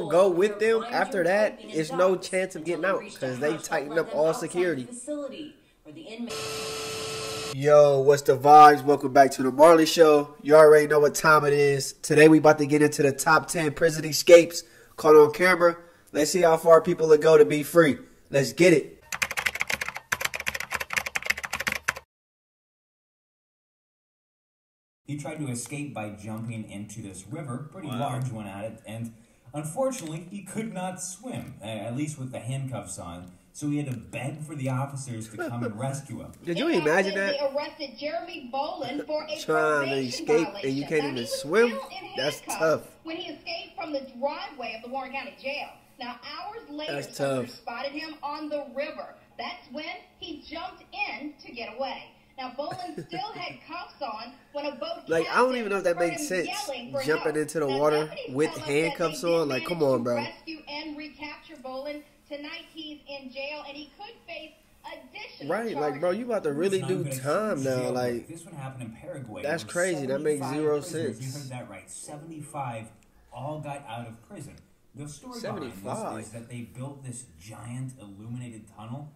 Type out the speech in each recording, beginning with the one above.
go with them after that, it's no chance of getting out because they tighten up all security. Yo, what's the vibes? Welcome back to the Marley Show. You already know what time it is. Today we about to get into the top 10 prison escapes caught on camera. Let's see how far people will go to be free. Let's get it. He tried to escape by jumping into this river, pretty large one at it, and unfortunately he could not swim, at least with the handcuffs on. So he had to beg for the officers to come and rescue him. Did you imagine that? They arrested Jeremy Bolin for a trying to escape and you can't even swim? That's tough. When he escaped from the driveway of the Warren County Jail. Now, hours later, That's soldiers tough. spotted him on the river. That's when he jumped in to get away. Now, Bolin still had cuffs on when a boat Like, I don't even know if that makes sense. Jumping into the water with handcuffs on. Like, come on, bro. Rescue and recapture Bolin. Tonight, he's in jail, and he could face additional Right, like, bro, you about to really do time now. Like, this one happened in Paraguay. that's crazy. That makes zero prisoners, sense. You heard that right. 75 all got out of prison. The story behind this is that they built this giant illuminated tunnel.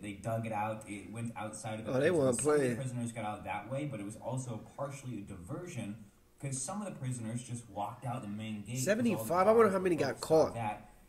They dug it out. It went outside of the they weren't playing. Some of the prisoners got out that way, but it was also partially a diversion because some of the prisoners just walked out the main gate. 75? I wonder how many got caught.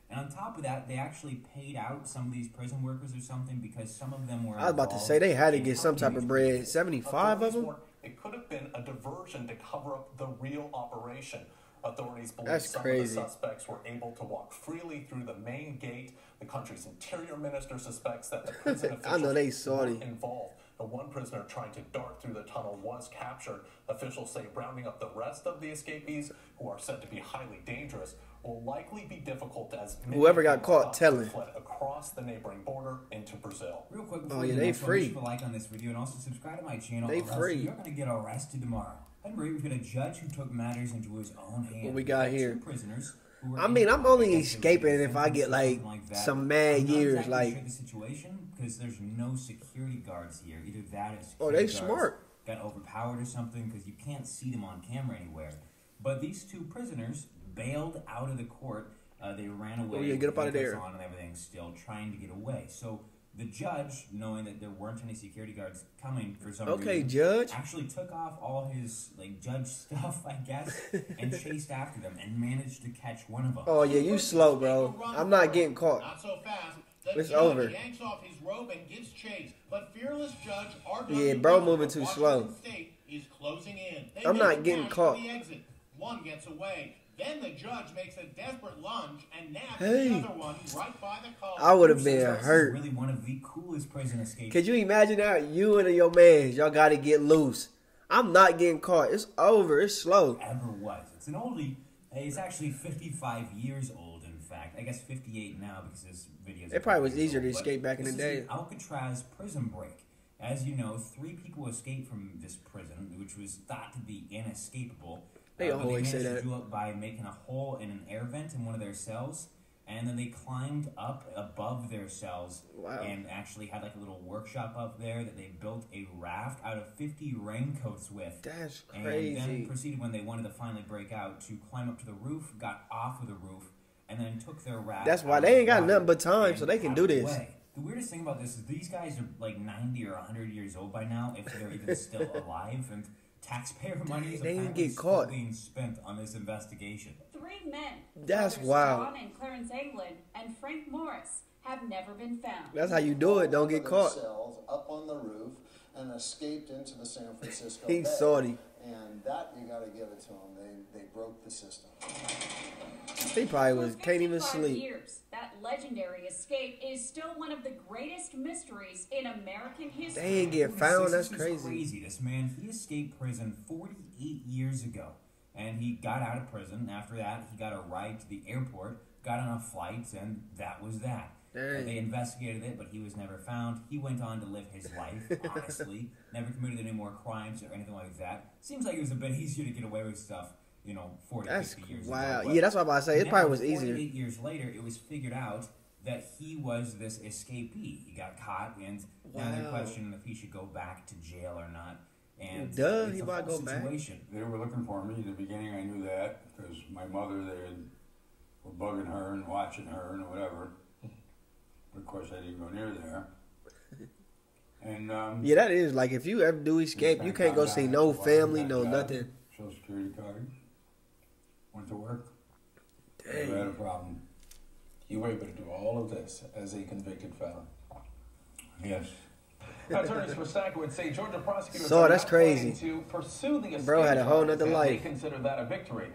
And on top of that, they actually paid out some of these prison workers or something because some of them were. I was about to say they had to get some type of bread. 75 of them? It could have been a diversion to cover up the real operation. Authorities believe That's some crazy. of the suspects were able to walk freely through the main gate. The country's interior minister suspects that the prison I know they officials were salty. involved. The one prisoner trying to dart through the tunnel was captured. Officials say rounding up the rest of the escapees, who are said to be highly dangerous, will likely be difficult as whoever got caught telling fled across the neighboring border into Brazil. Real quick, Oh yeah, they free. Leave a like on this video and also subscribe to my channel. They free. You're gonna get arrested tomorrow. And we've got a judge who took matters into his own hands. What we got here? Prisoners who were I mean, I'm only escaping if I get like some mad years. Exactly Like, sure the situation because there's no security guards here. Either that or oh, they security guards smart. got overpowered or something because you can't see them on camera anywhere. But these two prisoners bailed out of the court. They ran away. Oh yeah, get up out of there. On and everything, still trying to get away. So the judge, knowing that there weren't any security guards coming for some reason, Judge, actually took off all his like judge stuff, I guess, and chased after them and managed to catch one of them. Oh yeah, you slow, bro. I'm not getting caught. Not so fast. It's over. Yanks off his robe and gives chase, but fearless judge Yeah, bro, moving too slow. State is closing in. I'm not getting caught. The exit. One gets away. Then the judge makes a desperate lunge and nabs Hey. the other one right by the collar. I would have been This is hurt. really one of the coolest prison escapes. Could you imagine that? You and your man, y'all got to get loose. I'm not getting caught. It's over. It's slow. Ever was. It's an oldie. It's actually 55 years old, in fact. I guess 58 now because this video is. It probably was easier to escape back in the day. This is Alcatraz prison break. As you know, 3 people escaped from this prison, which was thought to be inescapable. They always say But they managed that. to do it by making a hole in an air vent in one of their cells, and then they climbed up above their cells and actually had like a little workshop up there that they built a raft out of 50 raincoats with. That's And crazy. then proceeded when they wanted to finally break out to climb up to the roof, got off of the roof, and then took their raft. That's why out they of ain't got the nothing but water time, so and they can got do this. away. The weirdest thing about this is these guys are like 90 or 100 years old by now, if they're even still alive, and taxpayer money is They didn't apparently get still caught. being spent on this investigation. 3 men, That's brothers wild. John and Clarence England and Frank Morris, have never been found. That's how you do it. Don't get caught. Cells up on the roof and escaped into the San Francisco He's Bay. salty. And that you got to give it to them. They broke the system. He probably For can't even 55 sleep. years, that legendary escape is still one of the greatest mysteries in American history. They ain't get found. That's This is crazy. This man, he escaped prison 48 years ago, and he got out of prison. After that, he got a ride to the airport, got on a flight, and that was that. They investigated it, but he was never found. He went on to live his life, honestly. Never committed any more crimes or anything like that. Seems like it was a bit easier to get away with stuff, 40, That's 50 years wow. ago. Yeah, that's what I'm about to say. It probably was easier. 48 years later, it was figured out that he was this escapee. He got caught, and now they're questioning if he should go back to jail or not. And Duh, it's he a might whole go back. situation. They were looking for me. In the beginning, I knew that because my mother, they had were bugging her and watching her and whatever. But of course, I didn't go near there. And yeah, that is like if you ever do escape, you can't go see no family, no nothing. Social Security card. Went to work. Dang. Never had a problem. You were able to do all of this as a convicted felon. Yes. Attorneys for Stackwood say Georgia prosecutors So are that's not crazy. planning to pursue the escape Bro had a whole charges, nother and life. They consider that a victory.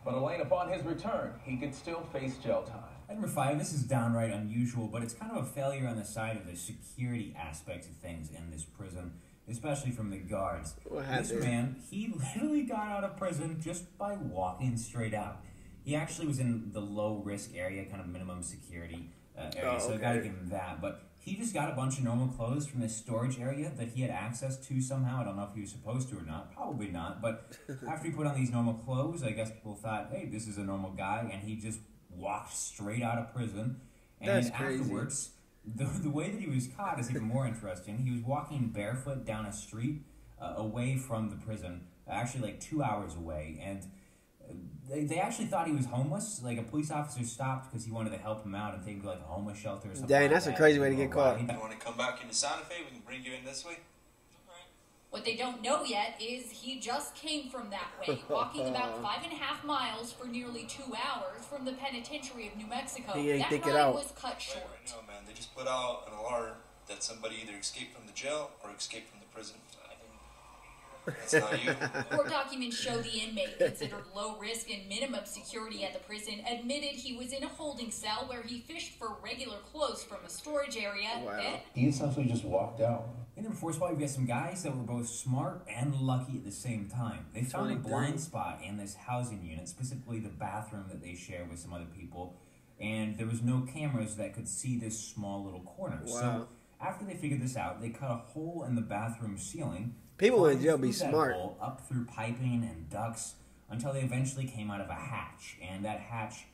But Elaine, upon his return, he could still face jail time. At number 5, this is downright unusual, but it's kind of a failure on the side of the security aspects of things in this prison, especially from the guards. What happened? This man, he literally got out of prison just by walking straight out. He actually was in the low-risk area, kind of minimum security area, so I gotta give him that. But he just got a bunch of normal clothes from this storage area that he had access to somehow. I don't know if he was supposed to or not. Probably not. But after he put on these normal clothes, I guess people thought, hey, this is a normal guy, and he just walked straight out of prison. And That's crazy. afterwards, the way that he was caught is even more interesting. He was walking barefoot down a street away from the prison, actually like 2 hours away, and they actually thought he was homeless. Like a police officer stopped because he wanted to help him out and take him to like a homeless shelter or something. Dang, like that's a that. crazy way to get caught. You want to come back into Santa Fe? We can bring you in this way. What they don't know yet is he just came from that way, walking about 5.5 miles for nearly 2 hours from the penitentiary of New Mexico. He ain't That think it ride out. was cut short. No, man. They just put out an alarm that somebody either escaped from the jail or escaped from the prison. That's not you. Court documents show the inmate, considered low risk and minimum security at the prison, admitted he was in a holding cell where he fished for regular clothes from a storage area. Wow. Then He essentially just walked out. In number 4 spot, we've got some guys that were both smart and lucky at the same time. They found a 23. blind spot in this housing unit, specifically the bathroom that they share with some other people, and there was no cameras that could see this small little corner. Wow. So after they figured this out, they cut a hole in the bathroom ceiling. People in climbed jail be through that smart. hole, up through piping and ducts, until they eventually came out of a hatch, and that hatch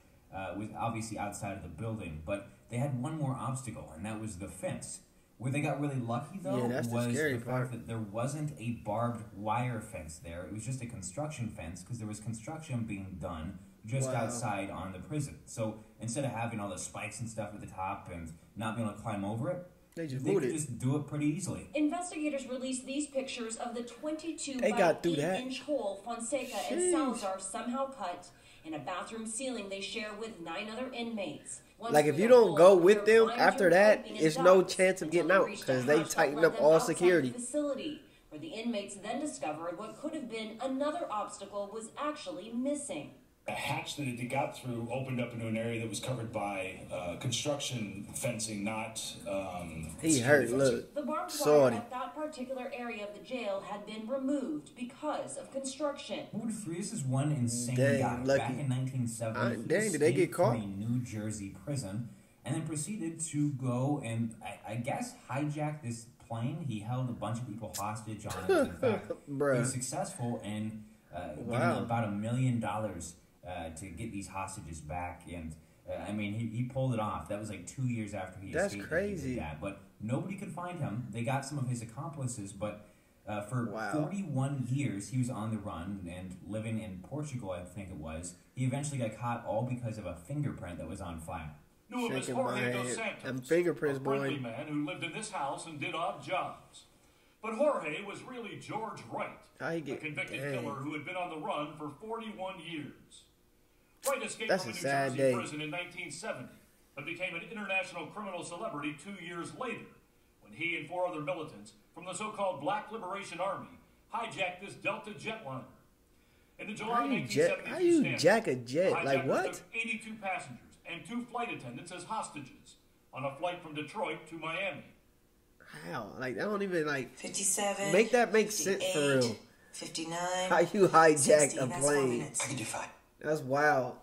was obviously outside of the building, but they had one more obstacle, and that was the fence. Where they got really lucky, though, Yeah, that's the was scary the fact part. that there wasn't a barbed wire fence there. It was just a construction fence, because there was construction being done just Wow. outside on the prison. So instead of having all the spikes and stuff at the top and not being able to climb over it, They just they moved could it. just do it pretty easily. investigators released these pictures of the 22 They by got through that. 8-inch hole Fonseca and Sheesh. Salazar somehow cut in a bathroom ceiling they share with 9 other inmates. Once Like if through you the don't hole, go they with were them blind after to that, piping and it's no ducts chance of until getting they out reached a because they house that tightened led up them all outside security. the facility, where the inmates then discovered what could have been another obstacle was actually missing. A hatch that it got through opened up into an area that was covered by construction fencing, not He security hurt. fencing. Look, The barbed Saw wire it. at that particular area of the jail had been removed because of construction. Number 3, this is one insane Dang, guy. lucky. Back in 1970, he dang, did they get escaped from caught? a New Jersey prison and then proceeded to go and, I guess, hijack this plane. He held a bunch of people hostage on it. In fact, he Bruh. was successful in getting Wow. about $1 million to get these hostages back. And, I mean, he pulled it off. That was like 2 years after he That's escaped. that he did crazy. that. But nobody could find him. They got some of his accomplices, but for Wow. 41 years, he was on the run and living in Portugal, I think it was. He eventually got caught all because of a fingerprint that was on file. Knew him as Shaking my Jorge Dos head. Santos, Them fingerprints, a friendly boy. man who lived in this house and did odd jobs. But Jorge was really George Wright, How he a get? convicted Dang. killer who had been on the run for 41 years. Wright escaped That's from a a New sad Jersey day. prison in 1970, but became an international criminal celebrity 2 years later, when he and 4 other militants from the so-called Black Liberation Army hijacked this Delta jetliner. In the July How you 1972 how you standoff, jack a jet? Like hijackers what? took 82 passengers and 2 flight attendants as hostages on a flight from Detroit to Miami. How? Like I don't even like 57. make that make sense for 58, real. 59. How you hijacked 60, a that's 4 plane? minutes. I can do 5. That's wild.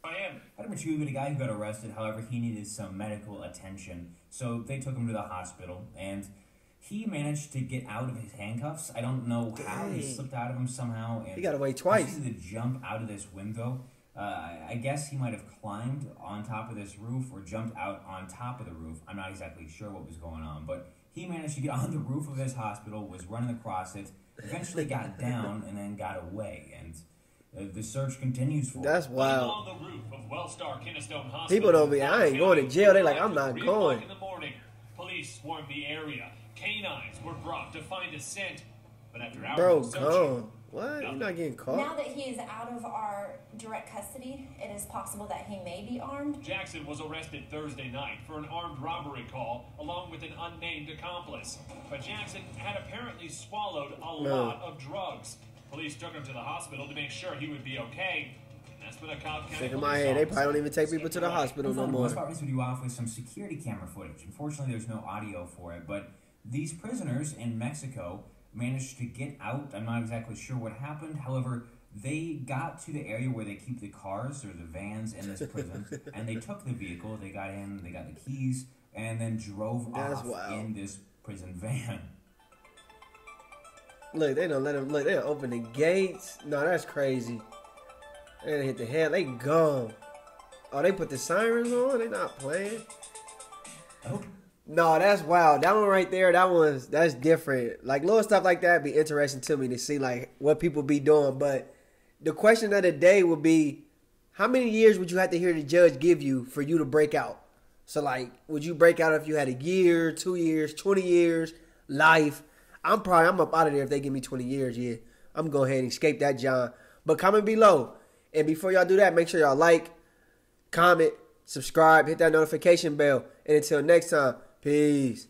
Miami. At number 2, we had a guy who got arrested. However, he needed some medical attention, so they took him to the hospital, and he managed to get out of his handcuffs. I don't know how. He Dang. slipped out of them somehow. And He got away twice. proceeded to jump out of this window. I guess he might have climbed on top of this roof or jumped out on top of the roof. I'm not exactly sure what was going on, but he managed to get on the roof of this hospital, was running across it, eventually got down, and then got away. And The search continues for That's him. wild. On the roof of Wellstar Kennestone Hospital. People don't be, I ain't going to jail. They like, I'm not 3 going. o'clock in the morning, police swarmed the area. Canines were brought to find a scent. But after hours Bro, of searching, gone. What? You're not getting caught? Now that he is out of our direct custody, it is possible that he may be armed. Jackson was arrested Thursday night for an armed robbery call along with an unnamed accomplice. But Jackson had apparently swallowed a lot of drugs. Police took him to the hospital to make sure he would be okay. And that's when a Cobb County Shaking my head. They probably don't even take people to the hospital no more. Let's start this video off with some security camera footage. Unfortunately, there's no audio for it, but these prisoners in Mexico managed to get out. I'm not exactly sure what happened. However, they got to the area where they keep the cars or the vans in this prison, and they took the vehicle. They got in, they got the keys, and then drove off in this prison van. Look, they don't let him. Look, they don't open the gates. No, that's crazy. They done hit the head. They gone. Oh, they put the sirens on. They not playing. Oh. No, that's wild. That one right there, that's different. Like, little stuff like that be interesting to me to see, like, what people be doing. But the question of the day would be, how many years would you have to hear the judge give you for you to break out? So, like, would you break out if you had a year, 2 years, 20 years, life? I'm up out of there if they give me 20 years, yeah. I'm going to go ahead and escape that, John. But comment below. And before y'all do that, make sure y'all like, comment, subscribe, hit that notification bell. And until next time, peace.